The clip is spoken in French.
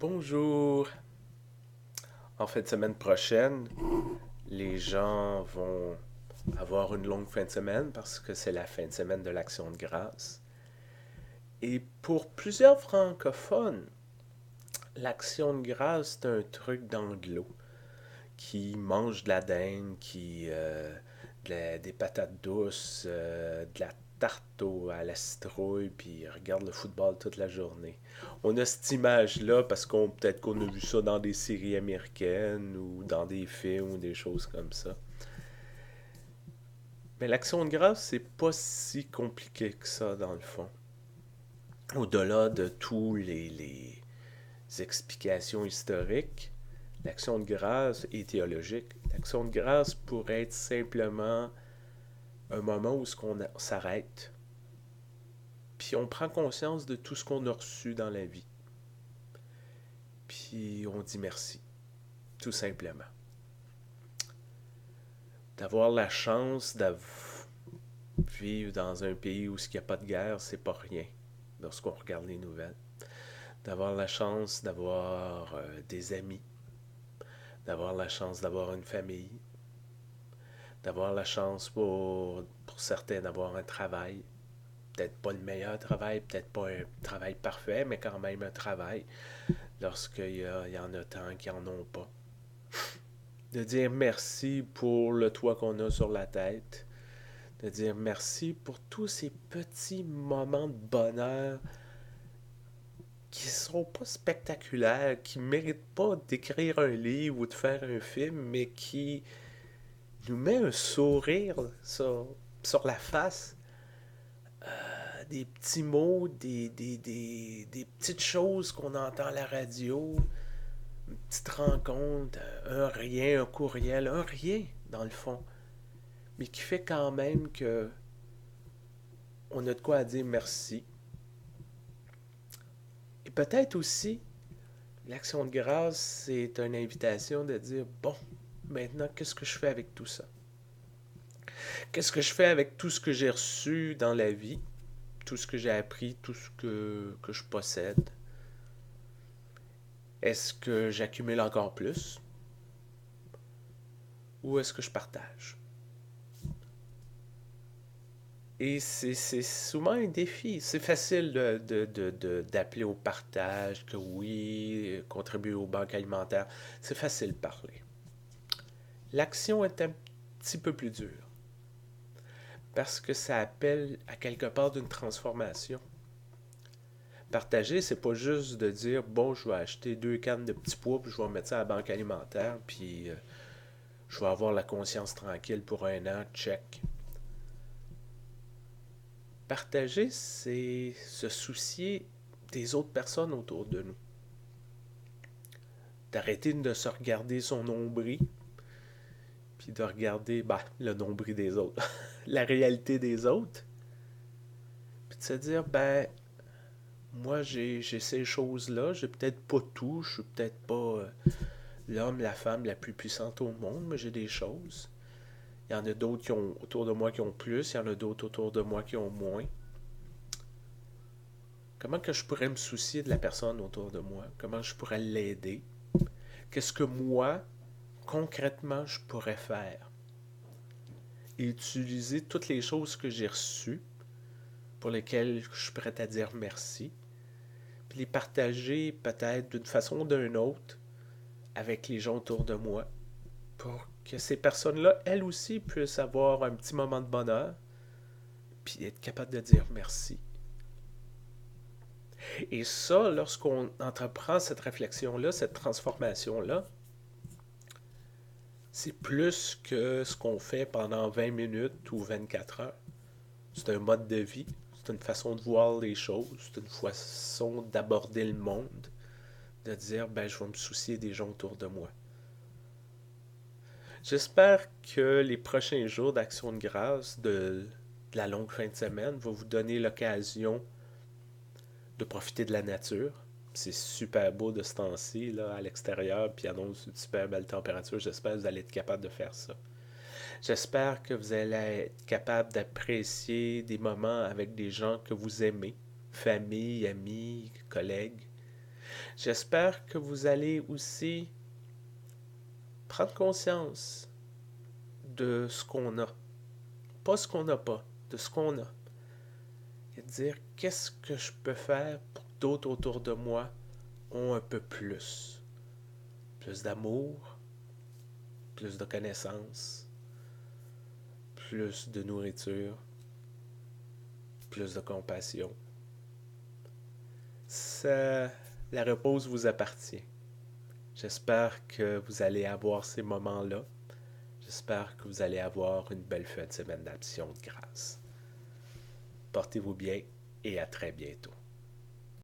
Bonjour. En fin de semaine prochaine, les gens vont avoir une longue fin de semaine parce que c'est la fin de semaine de l'Action de grâce. Et pour plusieurs francophones, l'Action de grâce, c'est un truc d'anglo qui mange de la dinde, des patates douces, de la à la citrouille, puis regarde le football toute la journée. On a cette image-là parce qu'on peut-être qu'on a vu ça dans des séries américaines ou dans des films ou des choses comme ça. Mais l'action de grâce, c'est pas si compliqué que ça dans le fond. Au-delà de tous les explications historiques, l'action de grâce est théologique. L'action de grâce pourrait être simplement un moment où on s'arrête, puis on prend conscience de tout ce qu'on a reçu dans la vie. Puis on dit merci, tout simplement. D'avoir la chance de vivre dans un pays où il n'y a pas de guerre, c'est pas rien lorsqu'on regarde les nouvelles. D'avoir la chance d'avoir des amis, d'avoir la chance d'avoir une famille, d'avoir la chance pour certains d'avoir un travail. Peut-être pas le meilleur travail, peut-être pas un travail parfait, mais quand même un travail lorsqu'il y en a tant qui n'en ont pas. De dire merci pour le toit qu'on a sur la tête, de dire merci pour tous ces petits moments de bonheur qui sont pas spectaculaires, qui méritent pas d'écrire un livre ou de faire un film, mais qui nous met un sourire sur la face, des petits mots, des petites choses qu'on entend à la radio, une petite rencontre, un rien, un courriel, un rien dans le fond, mais qui fait quand même que on a de quoi à dire merci. Et peut-être aussi, l'action de grâce, c'est une invitation de dire, bon, maintenant, qu'est-ce que je fais avec tout ça? Qu'est-ce que je fais avec tout ce que j'ai reçu dans la vie, tout ce que j'ai appris, tout ce que je possède? Est-ce que j'accumule encore plus ou est-ce que je partage? Et c'est souvent un défi. C'est facile d'appeler au partage, que oui, contribuer aux banques alimentaires. C'est facile de parler. L'action est un petit peu plus dure parce que ça appelle à quelque part d'une transformation. Partager, c'est pas juste de dire bon, je vais acheter 2 cannes de petits pois puis je vais mettre ça à la banque alimentaire puis je vais avoir la conscience tranquille pour un an, check. Partager, c'est se soucier des autres personnes autour de nous. D'arrêter de se regarder son nombril, puis de regarder le nombril des autres, la réalité des autres, puis de se dire, moi j'ai ces choses-là, j'ai peut-être pas tout, je suis peut-être pas l'homme, la femme la plus puissante au monde, mais j'ai des choses. Il y en a d'autres qui ont autour de moi qui ont plus, il y en a d'autres autour de moi qui ont moins. Comment que je pourrais me soucier de la personne autour de moi? Comment je pourrais l'aider? Qu'est-ce que moi, concrètement, je pourrais faire? Et utiliser toutes les choses que j'ai reçues, pour lesquelles je suis prêt à dire merci, puis les partager peut-être d'une façon ou d'une autre avec les gens autour de moi, pour que ces personnes-là, elles aussi, puissent avoir un petit moment de bonheur, puis être capable de dire merci. Et ça, lorsqu'on entreprend cette réflexion-là, cette transformation-là, c'est plus que ce qu'on fait pendant 20 minutes ou 24 heures. C'est un mode de vie, c'est une façon de voir les choses, c'est une façon d'aborder le monde, de dire, je vais me soucier des gens autour de moi. J'espère que les prochains jours d'Action de grâce de la longue fin de semaine vont vous donner l'occasion de profiter de la nature. C'est super beau de ce temps-ci, là, à l'extérieur, puis annonce une super belle température. J'espère que vous allez être capable de faire ça. J'espère que vous allez être capable d'apprécier des moments avec des gens que vous aimez, famille, amis, collègues. J'espère que vous allez aussi prendre conscience de ce qu'on a. Pas ce qu'on n'a pas, de ce qu'on a. Et dire qu'est-ce que je peux faire pour que d'autres autour de moi ont un peu plus. Plus d'amour, plus de connaissances, plus de nourriture, plus de compassion. Ça, la repose vous appartient. J'espère que vous allez avoir ces moments-là. J'espère que vous allez avoir une belle fin de semaine d'action de grâce. Portez-vous bien et à très bientôt.